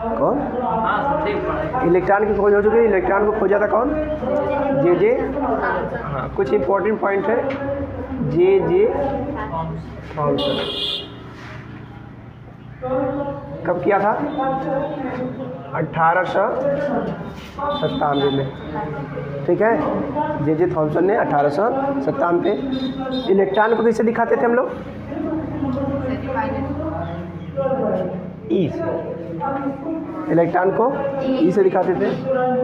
कौन? इलेक्ट्रॉन की खोज हो चुकी है। इलेक्ट्रॉन को खोजा था कौन? जे हाँ, कुछ इंपॉर्टेंट पॉइंट है। जे थॉमसन कब किया था? 1897 में। ठीक है, जे थॉमसन ने 1897 पे। इलेक्ट्रॉन को कैसे दिखाते थे हम लोग? ई से। इलेक्ट्रॉन को ई से दिखाते थे,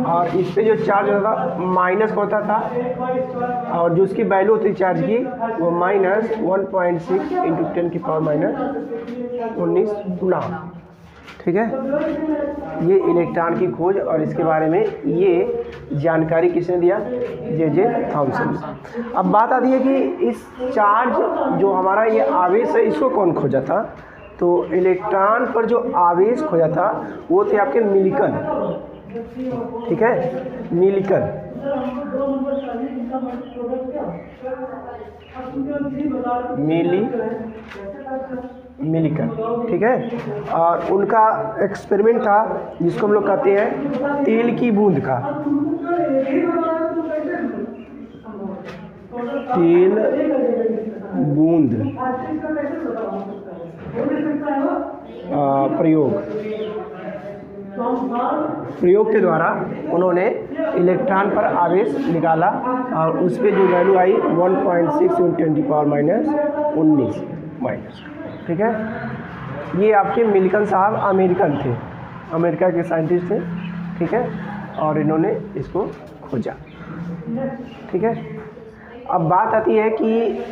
और इस पे जो चार्ज होता था माइनस होता था, और जो उसकी वैल्यू होती चार्ज की वो -1.6 × 10⁻⁻19 गुना। ठीक है, ये इलेक्ट्रॉन की खोज और इसके बारे में ये जानकारी किसने दिया? जे थॉमसन ने। अब बात आती है कि इस चार्ज जो हमारा ये आवेश है इसको कौन खोजा था? तो इलेक्ट्रॉन पर जो आवेश खोजा था वो थे आपके मिलिकन। ठीक है, मिलिकन। मिलिकन। ठीक है, और उनका एक्सपेरिमेंट था जिसको हम लोग कहते हैं तेल की बूंद का। तेल बूंद प्रयोग के द्वारा उन्होंने इलेक्ट्रॉन पर आवेश निकाला, और उस पर जो वैल्यू आई 1.6 × 10⁻⁻19 माइनस। ठीक है, ये आपके मिलिकन साहब अमेरिकन थे, अमेरिका के साइंटिस्ट थे। ठीक है, और इन्होंने इसको खोजा। ठीक है, अब बात आती है कि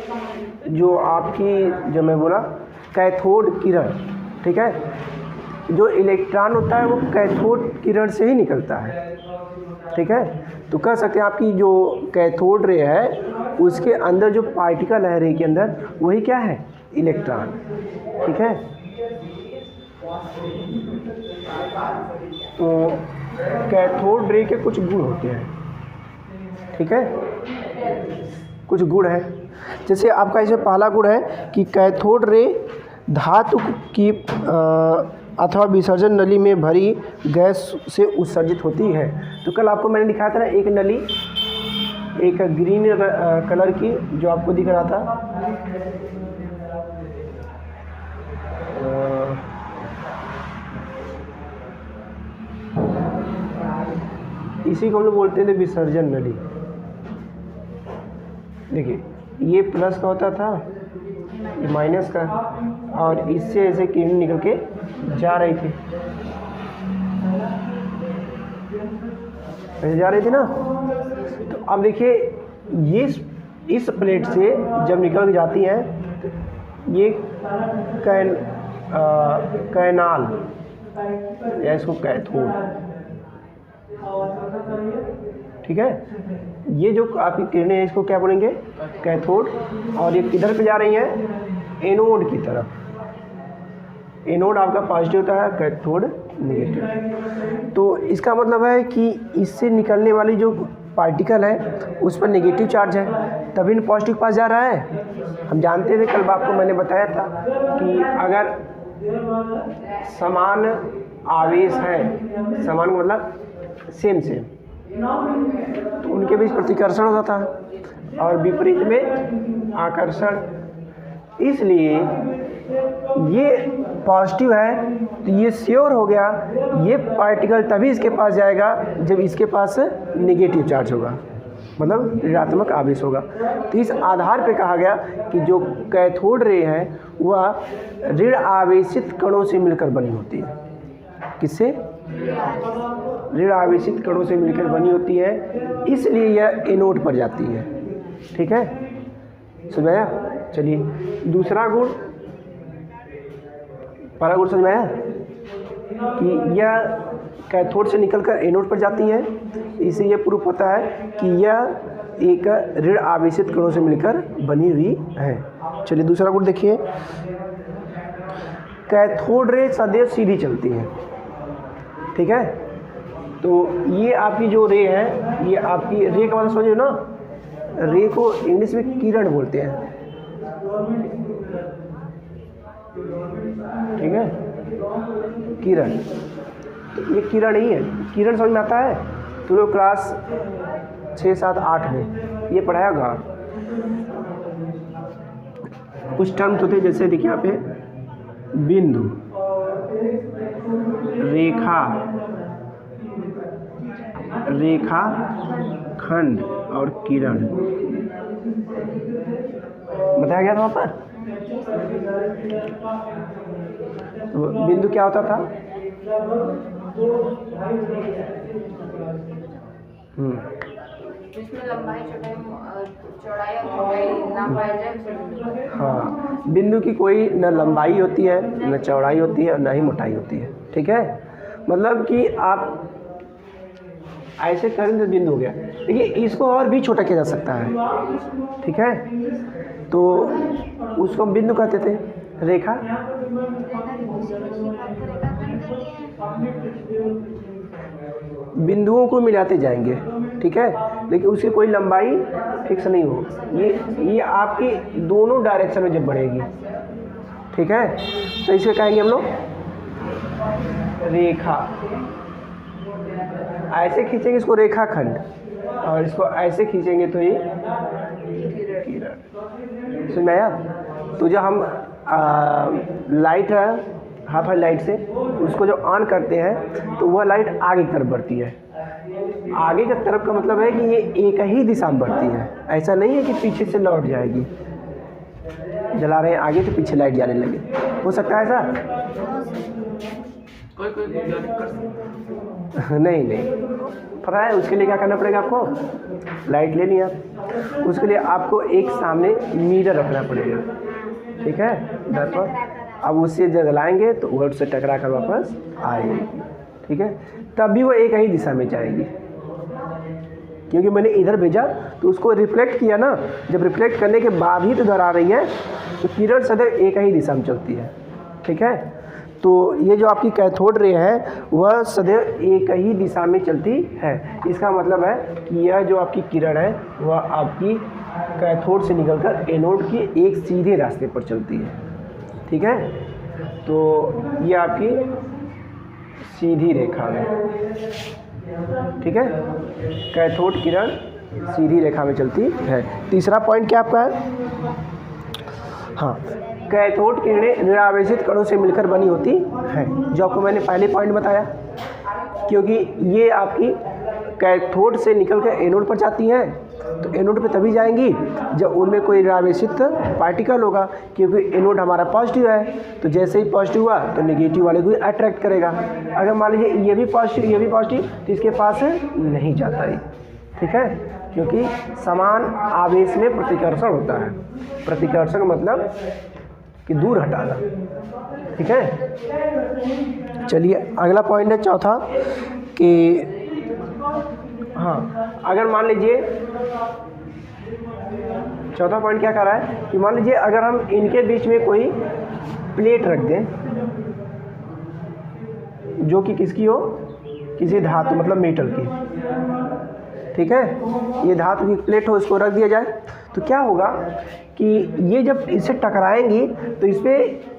जो आपकी जो मैं बोला कैथोड किरण। ठीक है, जो इलेक्ट्रॉन होता है वो कैथोड किरण से ही निकलता है। ठीक है, तो कह सकते हैं आपकी जो कैथोड रे है उसके अंदर जो पार्टिकल है रे के अंदर वही क्या है? इलेक्ट्रॉन। ठीक है, तो कैथोड रे के कुछ गुण होते हैं। ठीक है, कुछ गुण है, जैसे आपका इसमें पहला गुण है कि कैथोड रे धातु की अथवा विसर्जन नली में भरी गैस से उत्सर्जित होती है। तो कल आपको मैंने दिखाया था ना एक नली, एक ग्रीन कलर की जो आपको दिख रहा था, इसी को हम लोग बोलते थे विसर्जन नली। देखिए, ये प्लस का होता था, ये माइनस का, और इससे ऐसे किरण निकल के जा रही थी, ऐसे जा रही थी ना। तो अब देखिए, ये इस प्लेट से जब निकल के जाती हैं, ये कैनाल या इसको कैथोड। ठीक है, ये जो आपकी किरणें हैं इसको क्या बोलेंगे? कैथोड। और ये किधर पे जा रही हैं? एनोड की तरफ। एनोड आपका पॉजिटिव होता है, कैथोड नेगेटिव। तो इसका मतलब है कि इससे निकलने वाली जो पार्टिकल है उस पर नेगेटिव चार्ज है, तभी न पॉजिटिव पास जा रहा है। हम जानते थे, कल आपको मैंने बताया था कि अगर समान आवेश है, समान मतलब सेम तो उनके बीच प्रतिकर्षण होता था, और विपरीत में आकर्षण। इसलिए ये पॉजिटिव है, तो ये श्योर हो गया ये पार्टिकल तभी इसके पास जाएगा जब इसके पास नेगेटिव चार्ज होगा, मतलब ऋणात्मक आवेश होगा। तो इस आधार पे कहा गया कि जो कैथोड रे है वह ऋण आवेशित कणों से मिलकर बनी होती है। किससे? ऋण आवेशित कणों से मिलकर बनी होती है, इसलिए यह एनोड पर जाती है। ठीक है, समझ आया? चलिए, दूसरा गुण, पहला गुण समझ में आया कि यह कैथोड से निकलकर एनोड पर जाती है, इससे यह प्रूफ होता है कि यह एक ऋण आवेशित कणों से मिलकर बनी हुई है। चलिए, दूसरा गुण देखिए, कैथोड रे सदैव सीधी चलती है। ठीक है, तो ये आपकी जो रे है, ये आपकी रे का मतलब समझो ना, रे को इंग्लिश में किरण बोलते हैं। ठीक है, किरण। तो ये किरण ही है। किरण समझ में आता है? तो लोग क्लास 6, 7, 8 में ये पढ़ाया होगा। कुछ टर्म तो थे, जैसे देखिए यहाँ पे बिंदु, रेखा, रेखा खंड और किरण बताया गया था वहाँ पर। तो बिंदु क्या होता था? जिसमें लंबाई चौड़ाई और मोटाई ना पाया जाए। हाँ, बिंदु की कोई न लंबाई होती है, न चौड़ाई होती है और न ही मोटाई होती है। ठीक है, मतलब कि आप ऐसे करें तो बिंदु हो गया। देखिए इसको और भी छोटा किया जा सकता है। ठीक है, तो उसको हम बिंदु कहते थे। रेखा बिंदुओं को मिलाते जाएंगे। ठीक है, लेकिन उसकी कोई लंबाई फिक्स नहीं हो। ये आपकी दोनों डायरेक्शन में जब बढ़ेगी। ठीक है, तो इसे कहेंगे हम लोग रेखा। ऐसे खींचेंगे इसको रेखाखंड, और इसको ऐसे खींचेंगे तो ये किरण। समझ में आया? तो जब हम लाइट है, हाफ लाइट से उसको जब ऑन करते हैं तो वह लाइट आगे की तरफ बढ़ती है। आगे की तरफ का मतलब है कि ये एक ही दिशा में बढ़ती है। ऐसा नहीं है कि पीछे से लौट जाएगी। जला रहे हैं आगे तो पीछे लाइट जाने लगे, हो सकता है ऐसा? कोई नहीं पता है। उसके लिए क्या करना पड़ेगा आपको? लाइट लेनी है, उसके लिए आपको एक सामने मिरर रखना पड़ेगा। ठीक है, दर्पण। अब उससे जलाएंगे तो वो उससे टकरा कर वापस आएगी। ठीक है, तब भी वो एक ही दिशा में जाएगी, क्योंकि मैंने इधर भेजा तो उसको रिफ्लेक्ट किया ना। जब रिफ्लेक्ट करने के बाद ही तो इधर आ रही है, तो किरण सदैव एक ही दिशा में चलती है। ठीक है, तो ये जो आपकी कैथोड रे है वह सदैव एक ही दिशा में चलती है। इसका मतलब है कि यह जो आपकी किरण है वह आपकी कैथोड से निकलकर एनोड के एक सीधे रास्ते पर चलती है। ठीक है, तो ये आपकी सीधी रेखा है। ठीक है, कैथोड किरण सीधी रेखा में चलती है। तीसरा पॉइंट क्या आपका है? हाँ, कैथोड किरणें निरावेशित कणों से मिलकर बनी होती हैं, जो आपको मैंने पहले पॉइंट बताया। क्योंकि ये आपकी कैथोड से निकलकर एनोड पर जाती हैं, तो एनोड पे तभी जाएंगी जब उनमें कोई निरावेशित पार्टिकल होगा। क्योंकि एनोड हमारा पॉजिटिव है, तो जैसे ही पॉजिटिव हुआ तो नेगेटिव वाले को अट्रैक्ट करेगा। अगर मान लीजिए ये भी पॉजिटिव तो इसके पास नहीं जाता है। ठीक है, क्योंकि समान आवेश में प्रतिकर्षण होता है। प्रतिकर्षण मतलब कि दूर हटाना। ठीक है, चलिए अगला पॉइंट है चौथा कि हाँ, अगर मान लीजिए चौथा पॉइंट क्या कर रहा है कि मान लीजिए अगर हम इनके बीच में कोई प्लेट रख दें जो कि किसकी हो, किसी धातु मतलब मेटल की। ठीक है, ये धातु की प्लेट हो, इसको रख दिया जाए तो क्या होगा कि ये जब इससे टकराएंगी तो इस पर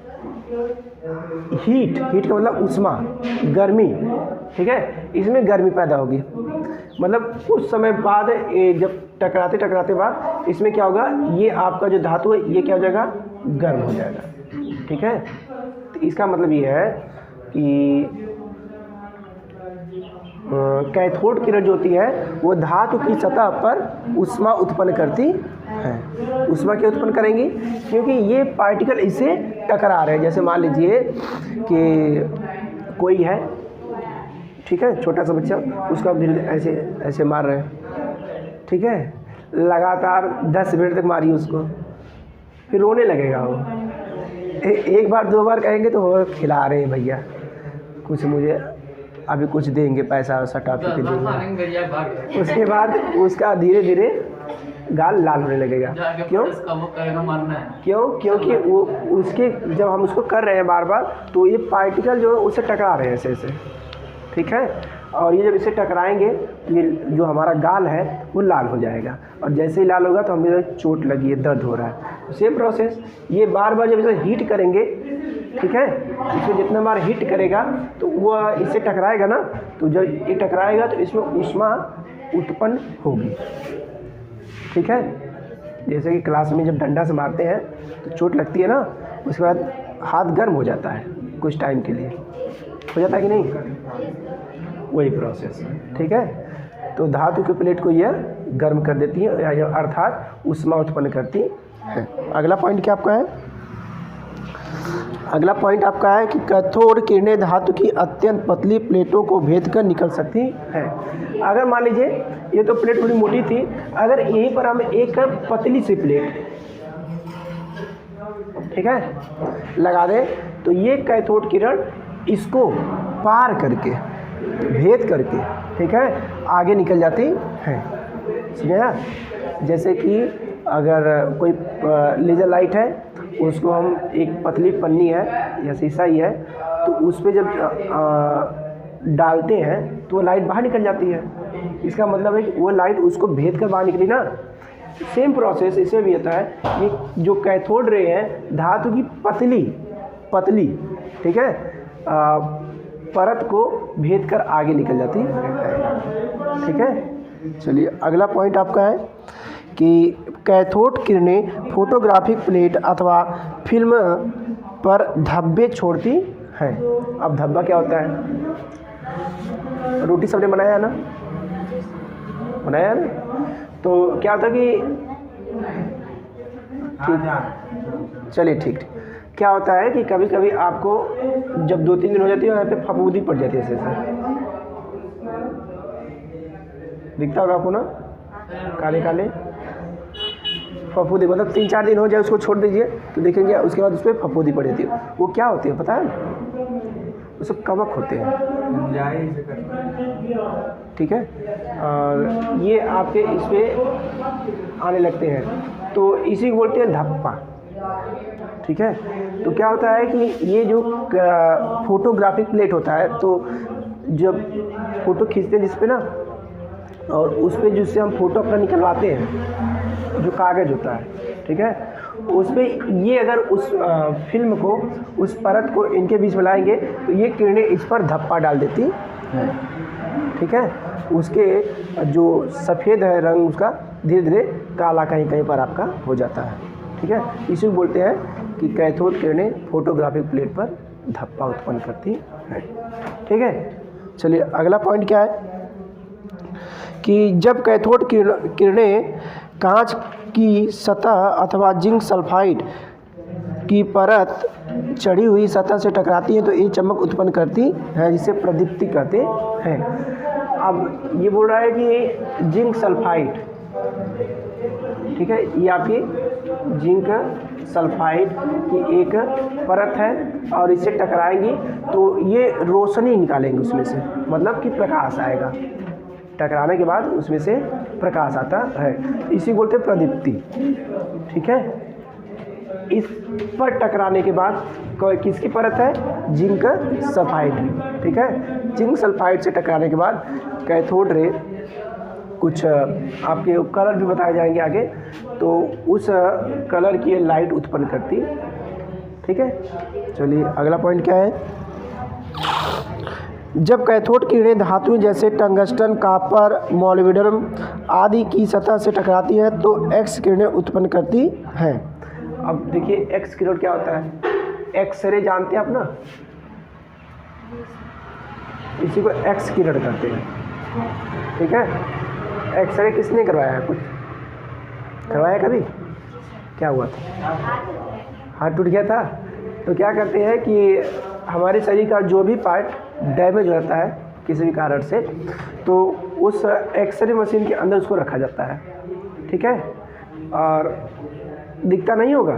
हीट का मतलब उष्मा, गर्मी। ठीक है, इसमें गर्मी पैदा होगी। मतलब कुछ समय बाद ये जब टकराते बाद इसमें क्या होगा, ये आपका जो धातु है ये क्या हो जाएगा, गर्म हो जाएगा। ठीक है, तो इसका मतलब ये है कि कैथोड किरण जो होती है वो धातु की सतह पर ऊष्मा उत्पन्न करती है। ऊष्मा क्यों उत्पन्न करेंगी? क्योंकि ये पार्टिकल इससे टकरा रहे हैं। जैसे मान लीजिए कि कोई है, ठीक है, छोटा सा बच्चा, उसका धीरे ऐसे ऐसे मार रहे हैं। ठीक है, लगातार 10 मिनट तक मारिए उसको, फिर रोने लगेगा वो। एक बार 2 बार कहेंगे तो वो खिला रहे हैं भैया, कुछ मुझे अभी कुछ देंगे, पैसा वैसा टॉफी के देंगे। उसके बाद उसका धीरे धीरे गाल लाल होने लगेगा। क्यों? क्योंकि वो उसके जब हम उसको कर रहे हैं बार बार तो ये पार्टिकल जो है उससे टकरा रहे हैं ऐसे ऐसे। ठीक है, और ये जब इससे टकराएंगे ये जो हमारा गाल है वो लाल हो जाएगा, और जैसे ही लाल होगा तो हमें चोट लगी है, दर्द हो रहा है। सेम प्रोसेस, ये बार बार जब इसे हीट करेंगे ठीक है। इसमें जितना बार हिट करेगा तो वह इससे टकराएगा ना, तो जब ये टकराएगा तो इसमें ऊष्मा उत्पन्न होगी, ठीक है। जैसे कि क्लास में जब डंडा से मारते हैं तो चोट लगती है ना, उसके बाद हाथ गर्म हो जाता है कुछ टाइम के लिए, हो जाता है कि नहीं, वही प्रोसेस, ठीक है। तो धातु की प्लेट को यह गर्म कर देती है, अर्थात ऊष्मा उत्पन्न करती है। अगला पॉइंट क्या आपका है? अगला पॉइंट आपका है कि कैथोड किरणें धातु की अत्यंत पतली प्लेटों को भेद कर निकल सकती हैं। अगर मान लीजिए ये तो प्लेट थोड़ी मोटी थी, अगर यहीं पर हम एक पतली सी प्लेट, ठीक है, लगा दें तो ये कैथोड किरण इसको पार करके, भेद करके, ठीक है, आगे निकल जाती है। समझा? जैसे कि अगर कोई लेज़र लाइट है, उसको हम एक पतली पन्नी है या शीशा ही है, तो उस पर जब डालते हैं तो वो लाइट बाहर निकल जाती है। इसका मतलब है कि वो लाइट उसको भेद कर बाहर निकली ना। सेम प्रोसेस इसमें भी होता है। ये जो कैथोड रे हैं धातु की पतली, ठीक है, परत को भेद कर आगे निकल जाती है, ठीक है। चलिए अगला पॉइंट आपका है कि कैथोड किरणें फोटोग्राफिक प्लेट अथवा फिल्म पर धब्बे छोड़ती हैं। अब धब्बा क्या होता है? रोटी सबने बनाया है ना, बनाया है ना? तो क्या होता है कि ठीक, चलिए ठीक, क्या होता है कि कभी कभी आपको जब 2-3 दिन हो जाती है यहाँ पे फफूंदी पड़ जाती है, ऐसे दिखता होगा आपको ना, काले काले फफूंदी, मतलब 3-4 दिन हो जाए उसको छोड़ दीजिए तो देखेंगे उसके बाद उस पर फफूंदी पड़ जाती है। वो क्या होती है पता है? वो सब कवक होते हैं, ठीक है, और ये आपके इस पर आने लगते हैं, तो इसी को बोलते हैं धब्बा, ठीक है। तो क्या होता है कि ये जो फोटोग्राफिक प्लेट होता है, तो जब फ़ोटो खींचते हैं जिस पे ना, और उस पर जिससे हम फ़ोटो अपना निकलवाते हैं, जो कागज़ होता है, ठीक है, उस पर ये अगर उस फिल्म को, उस परत को इनके बीच में लाएंगे तो ये किरणें इस पर धब्बा डाल देती हैं, ठीक है। उसके जो सफ़ेद है रंग, उसका धीरे धीरे काला कहीं कहीं पर आपका हो जाता है, ठीक है। इसी को बोलते हैं कि कैथोड किरणें फोटोग्राफिक प्लेट पर धब्बा उत्पन्न करती हैं, ठीक है। चलिए अगला पॉइंट क्या है कि जब कैथोड किरणें कांच की सतह अथवा जिंक सल्फाइड की परत चढ़ी हुई सतह से टकराती हैं तो ये चमक उत्पन्न करती है, जिसे प्रदीप्ति कहते हैं। अब ये बोल रहा है कि जिंक सल्फाइड, ठीक है, ये आपकी जिंक सल्फाइड की एक परत है और इससे टकराएंगी तो ये रोशनी निकालेंगे उसमें से, मतलब कि प्रकाश आएगा, टकराने के बाद उसमें से प्रकाश आता है, इसी बोलते हैं प्रदीप्ति, ठीक है। इस पर टकराने के बाद किसकी परत है? जिंक सल्फाइड, ठीक है। जिंक सल्फाइड से टकराने के बाद कैथोड रे, कुछ आपके कलर भी बताए जाएंगे आगे, तो उस कलर की लाइट उत्पन्न करती, ठीक है। चलिए अगला पॉइंट क्या है? जब कैथोड किरणें धातुएं जैसे टंगस्टन, कॉपर, मोलिब्डेनम आदि की सतह से टकराती हैं तो एक्स किरणें उत्पन्न करती हैं। अब देखिए एक्स किरण क्या होता है? एक्सरे जानते हैं आप ना, इसी को एक्स किरण कहते हैं, ठीक है। एक्सरे किसने करवाया है? कुछ करवाया कभी? क्या हुआ था? हाथ टूट गया था? तो क्या करते हैं कि हमारे शरीर का जो भी पार्ट डैमेज होता है किसी भी कारण से, तो उस एक्सरे मशीन के अंदर उसको रखा जाता है, ठीक है, और दिखता नहीं होगा,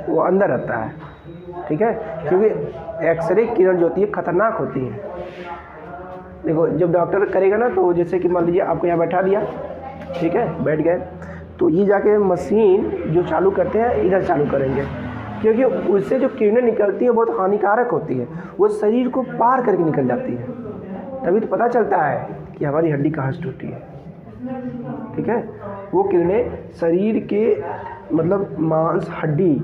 वो अंदर रहता है, ठीक है, क्योंकि एक्सरे किरण जो होती है खतरनाक होती है। देखो जब डॉक्टर करेगा ना, तो जैसे कि मान लीजिए आपको यहाँ बैठा दिया, ठीक है, बैठ गए, तो ये जाके मशीन जो चालू करते हैं इधर चालू करेंगे, क्योंकि उससे जो किरणें निकलती हैं बहुत हानिकारक होती है, वो शरीर को पार करके निकल जाती है, तभी तो पता चलता है कि हमारी हड्डी कहाँ से टूटी है, ठीक है। वो किरणें शरीर के मतलब मांस हड्डी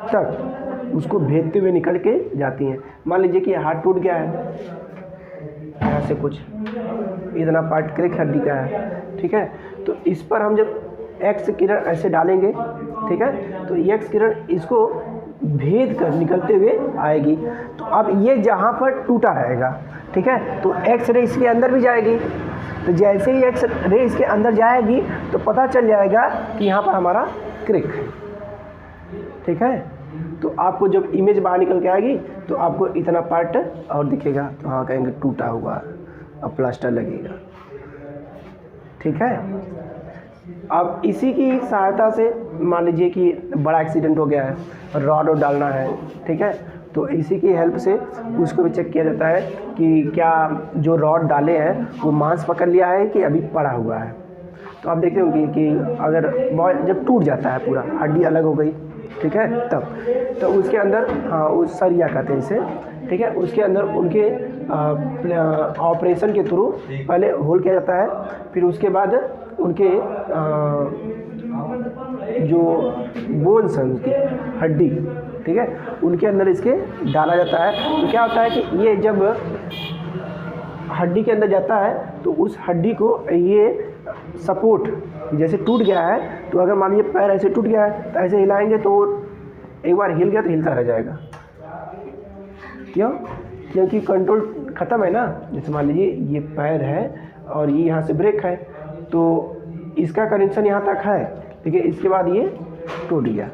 तक उसको भेदते हुए निकल के जाती हैं। मान लीजिए कि हाथ टूट गया है, यहाँ से कुछ इतना पार्ट क्रिक हड्डी का है, ठीक है, तो इस पर हम जब एक्स किरण ऐसे डालेंगे, ठीक है, तो एक्स किरण इसको भेद कर निकलते हुए आएगी। तो अब ये जहाँ पर टूटा रहेगा, ठीक है, तो एक्स रे इसके अंदर भी जाएगी। तो जैसे ही एक्स रे इसके अंदर जाएगी तो पता चल जाएगा कि यहाँ पर हमारा क्रिक है, ठीक है। तो आपको जब इमेज बाहर निकल के आएगी तो आपको इतना पार्ट और दिखेगा, तो हाँ कहेंगे टूटा हुआ, अब प्लास्टर लगेगा, ठीक है। अब इसी की सहायता से मान लीजिए कि बड़ा एक्सीडेंट हो गया है, रॉड डालना है, ठीक है, तो इसी की हेल्प से उसको भी चेक किया जाता है कि क्या जो रॉड डाले हैं वो मांस पकड़ लिया है कि अभी पड़ा हुआ है। तो आप देखते होंगे कि अगर जब टूट जाता है पूरा, हड्डी अलग हो गई, ठीक है, तब तो उसके अंदर हाँ उस सरिया कहते हैं इसे, ठीक है, उसके अंदर उनके ऑपरेशन के थ्रू पहले होल किया जाता है, फिर उसके बाद उनके जो बोन्स हैं उनकी हड्डी, ठीक है, उनके अंदर इसके डाला जाता है। तो क्या होता है कि ये जब हड्डी के अंदर जाता है तो उस हड्डी को ये सपोर्ट, जैसे टूट गया है तो अगर मान लीजिए पैर ऐसे टूट गया है तो ऐसे हिलाएंगे तो एक बार हिल गया तो हिलता रह जाएगा। क्यों? क्योंकि कंट्रोल ख़त्म है ना। जैसे मान लीजिए ये पैर है और ये यहाँ से ब्रेक है, तो इसका कनेक्शन यहाँ तक है, ठीक है, इसके बाद ये टूट गया,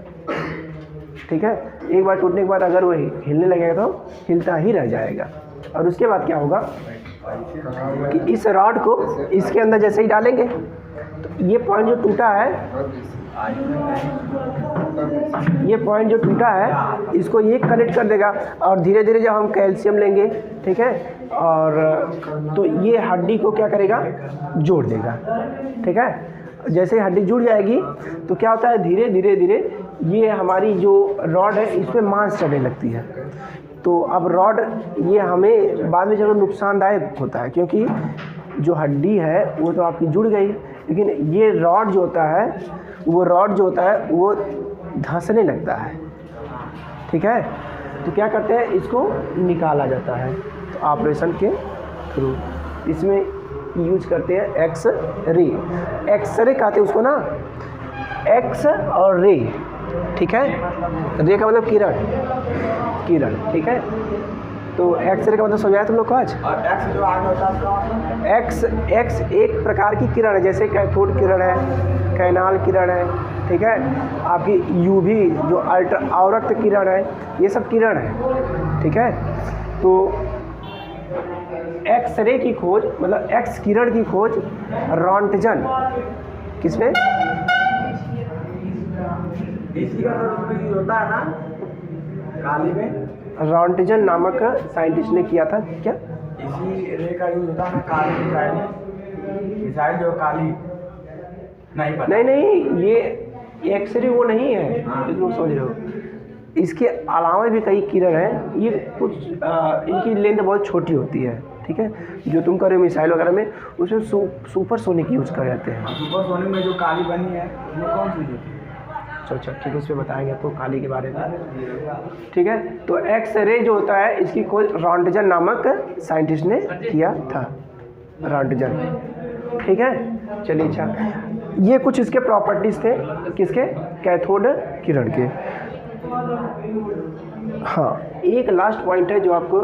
ठीक है। एक बार टूटने के बाद अगर वो हिलने लगेगा तो हिलता ही रह जाएगा। और उसके बाद क्या होगा कि इस रॉड को इसके अंदर जैसे ही डालेंगे तो ये पॉइंट जो टूटा है, ये पॉइंट जो टूटा है इसको ये कनेक्ट कर देगा। और धीरे धीरे जब हम कैल्शियम लेंगे, ठीक है, और तो ये हड्डी को क्या करेगा, जोड़ देगा, ठीक है। जैसे हड्डी जुड़ जाएगी तो क्या होता है, धीरे धीरे धीरे ये हमारी जो रॉड है इस पर मांस चढ़ने लगती है। तो अब रॉड ये हमें बाद में चलो नुकसानदायक होता है, क्योंकि जो हड्डी है वो तो आपकी जुड़ गई, लेकिन ये रॉड जो होता है वो धंसने लगता है, ठीक है। तो क्या करते हैं, इसको निकाला जाता है तो ऑपरेशन के थ्रू। इसमें यूज करते हैं एक्स रे कहते हैं उसको ना, एक्स और रे, ठीक है। रे का मतलब किरण, ठीक है। तो एक्सरे का मतलब समझाया तुम लोग को आज। एक्स जो आगे होता है एक्स एक प्रकार की किरण है, जैसे कैथोड किरण है, कैनाल किरण है, ठीक है, आपकी यूवी जो अल्ट्रावरक्त किरण है, ये सब किरण है, ठीक है। तो एक्सरे की खोज मतलब एक्स किरण की खोज रॉन्टजन किसने, इसी का तो होता है ना काली में, रॉन्टजन नामक साइंटिस्ट ने किया था। क्या इसी रे का यूज होता है ना काली मिसाइल जो काली नहीं पता। नहीं, ये एक्सरे वो नहीं है जो तुम समझ रहे हो। इसके अलावा भी कई किरण हैं, ये कुछ इनकी लेंथ बहुत छोटी होती है, ठीक है। जो तुम कर रहे हो मिसाइल वगैरह में, उसमें सुपरसोनिक यूज कर जाते हैं। सुपरसोनिक में जो काली बनी है वो कौन सी होती है? अच्छा ठीक है, उस पर बताएंगे आपको काली के बारे में, ठीक है। तो एक्स रे जो होता है इसकी खोज रॉन्टजन नामक साइंटिस्ट ने किया था, रॉन्टजन, ठीक है। चलिए अच्छा, ये कुछ इसके प्रॉपर्टीज़ थे, किसके, कैथोड किरण के। हाँ, एक लास्ट पॉइंट है जो आपको,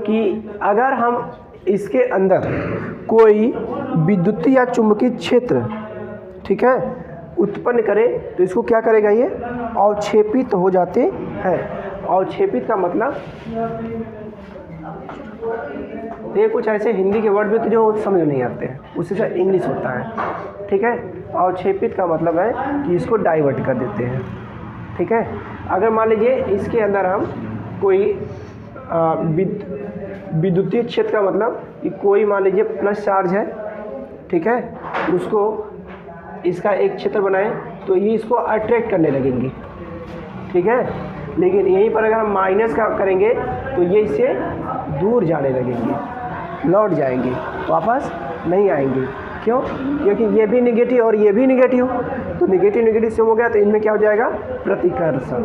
कि अगर हम इसके अंदर कोई विद्युतीय या चुंबकीय क्षेत्र, ठीक है, उत्पन्न करें तो इसको क्या करेगा, ये अवक्षेपित हो जाते हैं। अवक्षेपित का मतलब, ये कुछ ऐसे हिंदी के वर्ड भी तो जो समझ नहीं आते हैं, उससे से इंग्लिश होता है, ठीक है। अवक्षेपित का मतलब है कि इसको डाइवर्ट कर देते हैं, ठीक है। अगर मान लीजिए इसके अंदर हम कोई विद्युतीय क्षेत्र का मतलब कि कोई मान लीजिए प्लस चार्ज है, ठीक है, उसको इसका एक क्षेत्र बनाएं तो ये इसको अट्रैक्ट करने लगेंगी, ठीक है। लेकिन यहीं पर अगर हम माइनस का करेंगे तो ये इससे दूर जाने लगेंगी, लौट जाएंगी, वापस नहीं आएंगी। क्यों? क्योंकि ये भी निगेटिव और ये भी निगेटिव, तो निगेटिव निगेटिव से हो गया तो इनमें क्या हो जाएगा? प्रतिकर्षण,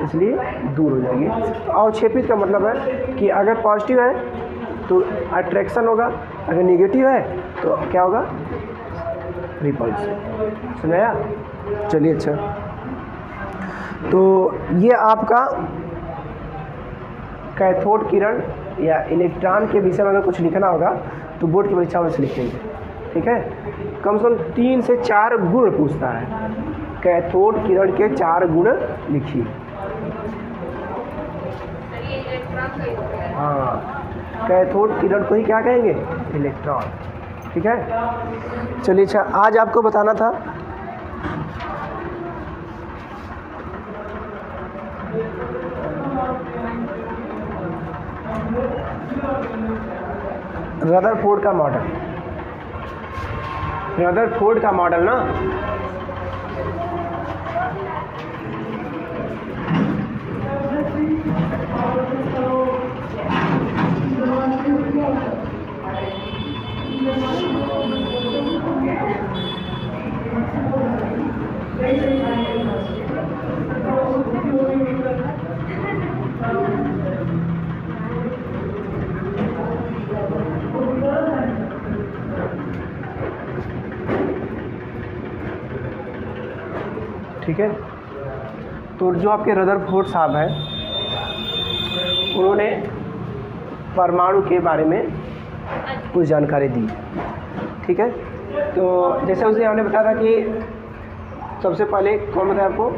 इसलिए दूर हो जाएगी। अवक्षेपित का मतलब है कि अगर पॉजिटिव है तो अट्रैक्शन होगा, अगर निगेटिव है तो क्या होगा? रिपल्शन। समझाया? चलिए, अच्छा, तो ये आपका कैथोड किरण या इलेक्ट्रॉन के विषय में अगर कुछ लिखना होगा तो बोर्ड की परीक्षा में से लिखेंगे, ठीक है? कम से कम 3 से 4 गुण पूछता है। कैथोड किरण के 4 गुण लिखिए। हाँ, कैथोड किरण को ही क्या कहेंगे? इलेक्ट्रॉन, ठीक है? चलिए, अच्छा, आज आपको बताना था रदरफोर्ड का मॉडल। रदरफोर्ड का मॉडल ना ठीक है? तो जो आपके रदरफोर्ड साहब हैं उन्होंने परमाणु के बारे में कुछ जानकारी दी, ठीक है? तो जैसे उसने हमने बताया था कि सबसे पहले कौन बताया आपको?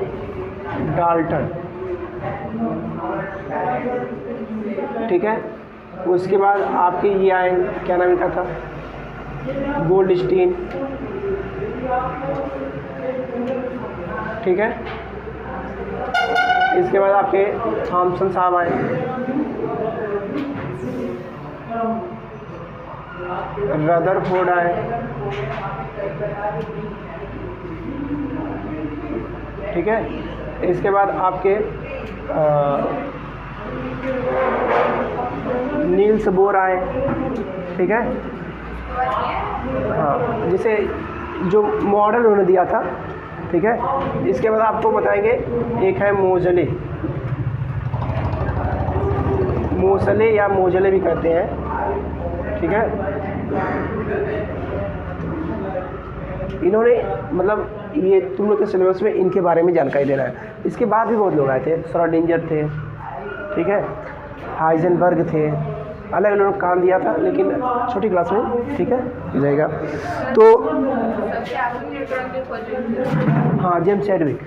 डाल्टन, ठीक है? उसके बाद आपके ये आए, क्या नाम इनका था? गोल्डस्टीन, ठीक है? इसके बाद आपके थॉमसन साहब आए, रदरफोर्ड आए, ठीक है? इसके बाद आपके नील्स बोर आए, ठीक है? हाँ, जिसे जो मॉडल उन्होंने दिया था, ठीक है? इसके बाद आपको बताएंगे एक है मोजले, मोसले या मोजले भी कहते हैं, ठीक है? इन्होंने मतलब ये तुम लोग के सिलेबस में इनके बारे में जानकारी देना है। इसके बाद भी बहुत लोग आए थे, श्रोडिंगर थे, ठीक है? हाइजेनबर्ग थे, अलग अलग काम दिया था, लेकिन छोटी क्लास में, ठीक है, मिलेगा। तो हाँ, जेम्स चैडविक,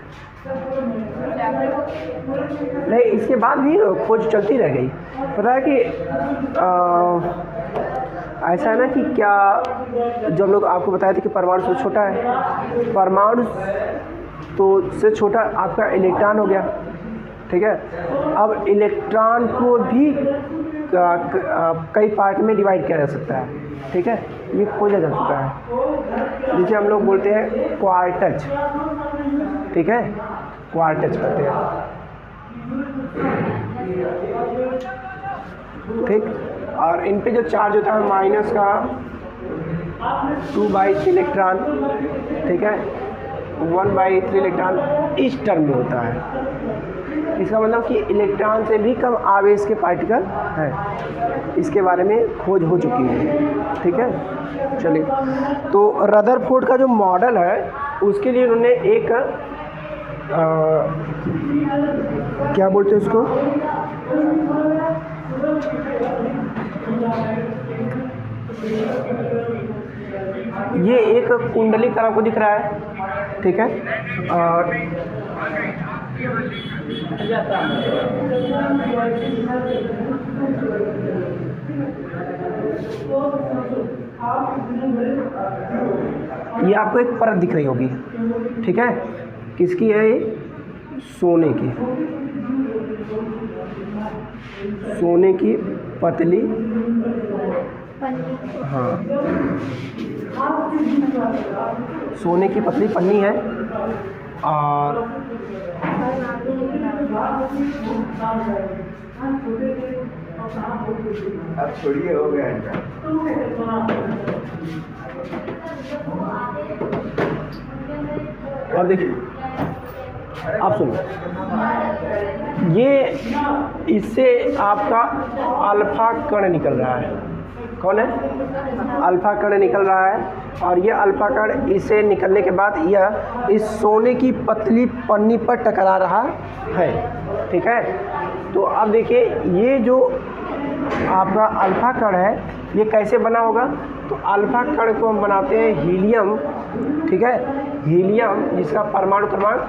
नहीं, इसके बाद भी खोज चलती रह गई। पता है कि ऐसा है ना कि क्या, जब लोग आपको बताए थे कि परमाणु से छोटा है, परमाणु तो से छोटा आपका इलेक्ट्रॉन हो गया, ठीक है? अब इलेक्ट्रॉन को भी कई पार्ट में डिवाइड किया जा सकता है, ठीक है? ये खोजा जा सकता है, जिसे हम लोग बोलते हैं क्वार्टज, ठीक है? क्वार्टज कहते हैं, ठीक? और इन पे जो चार्ज होता है माइनस का 2/3 इलेक्ट्रॉन, ठीक है? 1/3 इलेक्ट्रॉन इस टर्म में होता है। इसका मतलब कि इलेक्ट्रॉन से भी कम आवेश के पार्टिकल हैं। इसके बारे में खोज हो चुकी है, ठीक है? चलिए, तो रदरफोर्ड का जो मॉडल है उसके लिए उन्होंने एक क्या बोलते हैं उसको, ये एक कुंडली तरह को दिख रहा है, ठीक है? और ये आपको एक परत दिख रही होगी, ठीक है? किसकी है ये? सोने की, सोने की पतली, हाँ, सोने की पतली पन्नी है। और अब छोड़िए, हो गया। और देखिए, आप सुनो, ये इससे आपका अल्फा कण निकल रहा है। कौन है? अल्फा कण निकल रहा है। और ये अल्फा कण इसे निकलने के बाद यह इस सोने की पतली पन्नी पर टकरा रहा है। ठीक है, तो अब देखिए, ये जो आपका अल्फा कण है ये कैसे बना होगा? तो अल्फा कण को हम बनाते हैं हीलियम। ठीक है, हीलियम जिसका परमाणु क्रमांक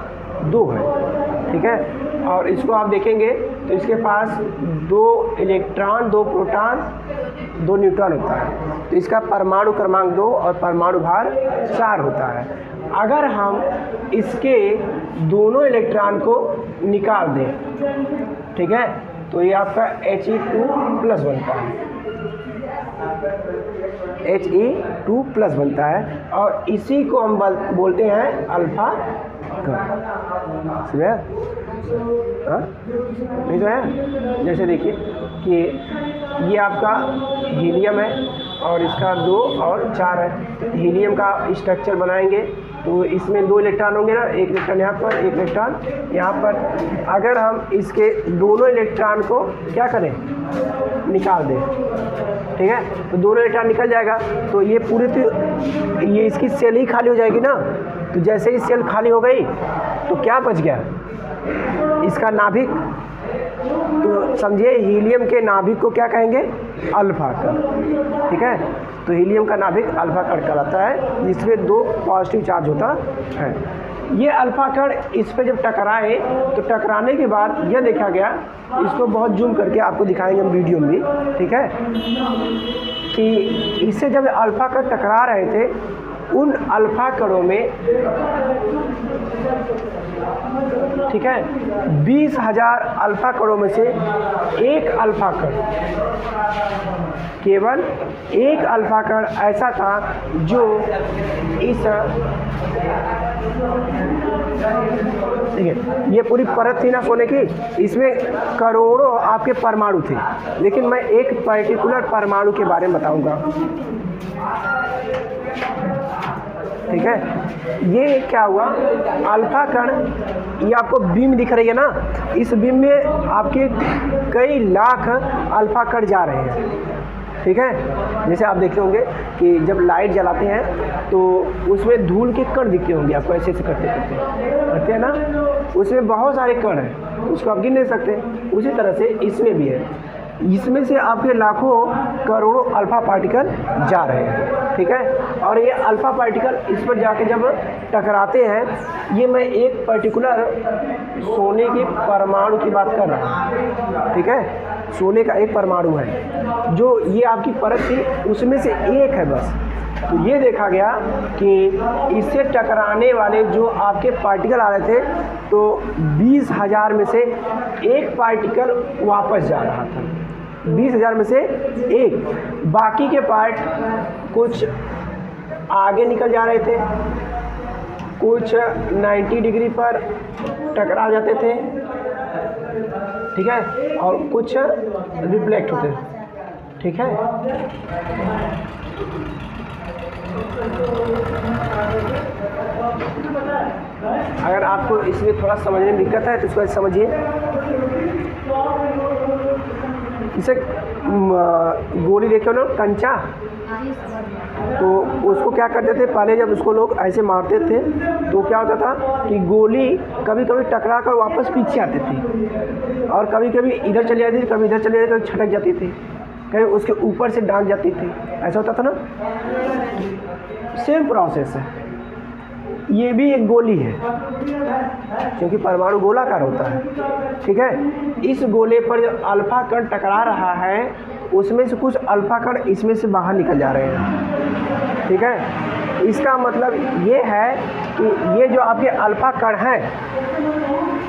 2 है। ठीक है, और इसको आप देखेंगे तो इसके पास 2 इलेक्ट्रॉन, 2 प्रोटॉन, 2 न्यूट्रॉन होता है। तो इसका परमाणु क्रमांक 2 और परमाणु भार 4 होता है। अगर हम इसके दोनों इलेक्ट्रॉन को निकाल दें, ठीक है, तो ये आपका He2+ बनता है। He2+ बनता है और इसी को हम बोलते हैं अल्फा कण। समझे? हाँ, नहीं तो है। जैसे देखिए कि ये आपका हीलियम है और इसका 2 और 4 है। हीलियम का स्ट्रक्चर बनाएंगे तो इसमें 2 इलेक्ट्रॉन होंगे ना, एक इलेक्ट्रॉन यहाँ पर, एक इलेक्ट्रॉन यहाँ पर। अगर हम इसके दोनों इलेक्ट्रॉन को क्या करें? निकाल दें, ठीक है, तो दोनों इलेक्ट्रॉन निकल जाएगा। तो ये पूरी, तो ये इसकी सेल ही खाली हो जाएगी ना। तो जैसे ही सेल खाली हो गई तो क्या बच गया? इसका नाभिक। तो समझिए, हीलियम के नाभिक को क्या कहेंगे? अल्फा कण। ठीक है, तो हीलियम का नाभिक अल्फा कण कहलाता है, जिसमें 2 पॉजिटिव चार्ज होता है। ये अल्फा कण इस पे जब टकराए तो टकराने के बाद यह देखा गया, इसको बहुत जूम करके आपको दिखाएंगे हम वीडियो में, ठीक है, कि इससे जब अल्फा कण टकरा रहे थे, उन अल्फा कणों में, ठीक है, 20,000 अल्फा कणों में से एक अल्फा कण, केवल एक अल्फा कण ऐसा था जो इस, ठीक है, ये पूरी परत थी ना सोने की, इसमें करोड़ों आपके परमाणु थे। लेकिन मैं एक पर्टिकुलर परमाणु के बारे में बताऊंगा। ठीक है, ये क्या हुआ? अल्फा कण, ये आपको बीम दिख रही है ना, इस बीम में आपके कई लाख अल्फा कण जा रहे हैं। ठीक है, जैसे आप देखते होंगे कि जब लाइट जलाते हैं तो उसमें धूल के कण दिखते होंगे आपको, ऐसे ऐसे करते हैं ना, उसमें बहुत सारे कण हैं, उसको आप गिन नहीं सकते। उसी तरह से इसमें भी है, इसमें से आपके लाखों करोड़ों अल्फा पार्टिकल जा रहे हैं। ठीक है, और ये अल्फा पार्टिकल इस पर जाके जब टकराते हैं, ये मैं एक पर्टिकुलर सोने के परमाणु की बात कर रहा हूँ। ठीक है, सोने का एक परमाणु है, जो ये आपकी परत थी उसमें से एक है बस। तो ये देखा गया कि इससे टकराने वाले जो आपके पार्टिकल आ रहे थे, तो 20,000 में से एक पार्टिकल वापस जा रहा था। 20,000 में से एक, बाकी के पार्ट कुछ आगे निकल जा रहे थे, कुछ 90 डिग्री पर टकरा जाते थे, ठीक है, और कुछ रिफ्लेक्ट होते थे। ठीक है, अगर आपको इसमें थोड़ा समझने में दिक्कत है तो इसको समझिए। इसे गोली देखे ना, कंचा, तो उसको क्या करते थे पहले, जब उसको लोग ऐसे मारते थे तो क्या होता था कि गोली कभी कभी टकरा कर वापस पीछे आती थी, और कभी कभी इधर चली जाती थी, कभी इधर चली जाती थी, कभी छटक जाती थी, कहीं उसके ऊपर से डांग जाती थी, ऐसा होता था ना। सेम प्रोसेस है, ये भी एक गोली है, क्योंकि परमाणु गोलाकार होता है। ठीक है, इस गोले पर जो अल्फा कण टकरा रहा है, उसमें से कुछ अल्फा कण इसमें से बाहर निकल जा रहे हैं। ठीक है, इसका मतलब ये है कि ये जो आपके अल्फा कण हैं,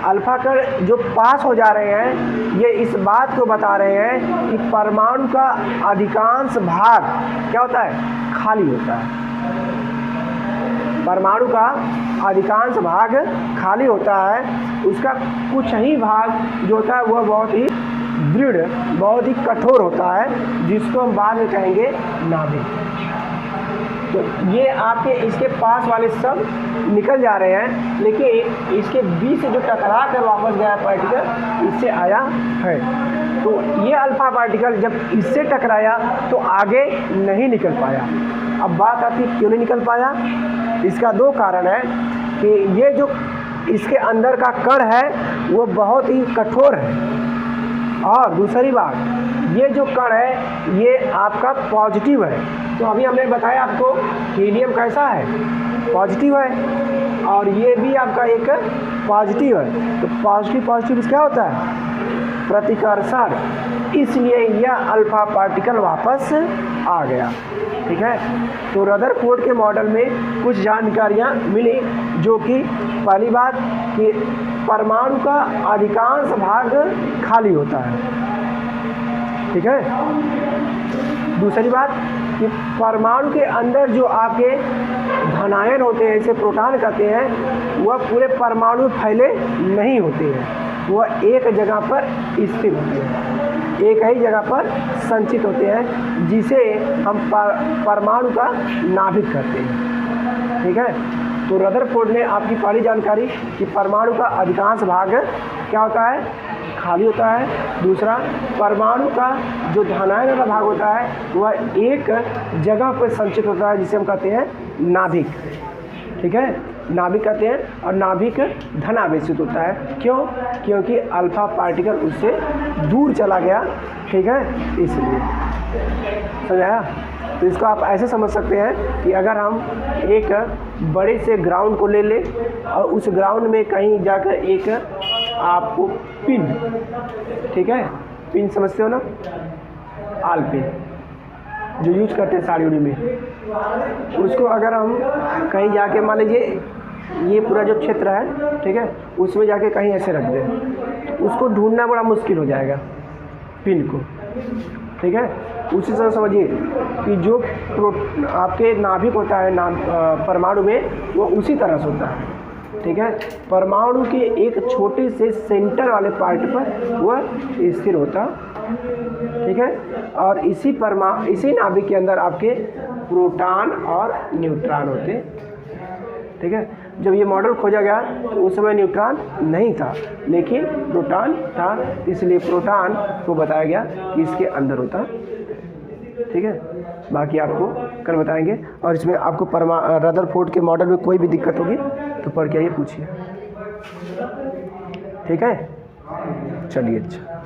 अल्फा कण जो पास हो जा रहे हैं, ये इस बात को बता रहे हैं कि परमाणु का अधिकांश भाग क्या होता है? खाली होता है। परमाणु का अधिकांश भाग खाली होता है, उसका कुछ ही भाग जो होता है वह बहुत ही दृढ़, बहुत ही कठोर होता है, जिसको हम बाद में कहेंगे नाभिक। तो ये आपके इसके पास वाले सब निकल जा रहे हैं, लेकिन इसके बीच से जो टकरा कर वापस गया पार्टिकल इससे आया है। तो ये अल्फा पार्टिकल जब इससे टकराया तो आगे नहीं निकल पाया। अब बात आती है क्यों नहीं निकल पाया। इसका दो कारण है कि ये जो इसके अंदर का कण है वो बहुत ही कठोर है, और दूसरी बात ये जो कण है ये आपका पॉजिटिव है। तो अभी हमने बताया आपको हीलियम कैसा है, पॉजिटिव है, और ये भी आपका एक पॉजिटिव है। तो पॉजिटिव क्या होता है, प्रतिकर्षण, इसलिए यह अल्फा पार्टिकल वापस आ गया। ठीक है। तो रदरफोर्ड के मॉडल में कुछ जानकारियाँ मिली, जो कि पहली बात कि परमाणु का अधिकांश भाग खाली होता है। ठीक है। दूसरी बात कि परमाणु के अंदर जो आपके धनायन होते हैं, इसे प्रोटॉन कहते हैं, वह पूरे परमाणु में फैले नहीं होते हैं, वह एक जगह पर स्थिर होते हैं, एक ही जगह पर संचित होते हैं, जिसे हम परमाणु का नाभिक कहते हैं। ठीक है। तो रदरफोर्ड ने आपकी पहली जानकारी कि परमाणु का अधिकांश भाग क्या होता है, खाली होता है। दूसरा, परमाणु का जो धनायन वाला भाग होता है वह एक जगह पर संचित होता है, जिसे हम कहते हैं नाभिक। ठीक है, नाभिक कहते हैं, और नाभिक धनावेशित होता है। क्यों? क्योंकि अल्फा पार्टिकल उससे दूर चला गया। ठीक है, इसलिए। समझाया? तो इसको आप ऐसे समझ सकते हैं कि अगर हम एक बड़े से ग्राउंड को ले लें और उस ग्राउंड में कहीं जाकर एक आपको पिन, ठीक है, पिन समझते हो ना, आल पिन जो यूज करते हैं साड़ी उड़ी में, उसको अगर हम कहीं जाके मान लीजिए ये पूरा जो क्षेत्र है, ठीक है, उसमें जाके कहीं ऐसे रख दें, उसको ढूंढना बड़ा मुश्किल हो जाएगा पिन को। ठीक है। उसी तरह समझिए कि जो आपके नाभिक होता है परमाणु में, वो उसी तरह से होता है। ठीक है। परमाणु के एक छोटे से सेंटर वाले पार्ट पर वह स्थिर होता। ठीक है। और इसी नाभिक के अंदर आपके प्रोटॉन और न्यूट्रॉन होते। ठीक है। जब ये मॉडल खोजा गया तो उस समय न्यूट्रॉन नहीं था, लेकिन प्रोटॉन था, इसलिए प्रोटॉन को बताया गया कि इसके अंदर होता। ठीक है। बाकी आपको कल बताएंगे, और इसमें आपको रदरफोर्ड के मॉडल में कोई भी दिक्कत होगी तो पढ़ के आइए, पूछिए। ठीक है, चलिए। अच्छा।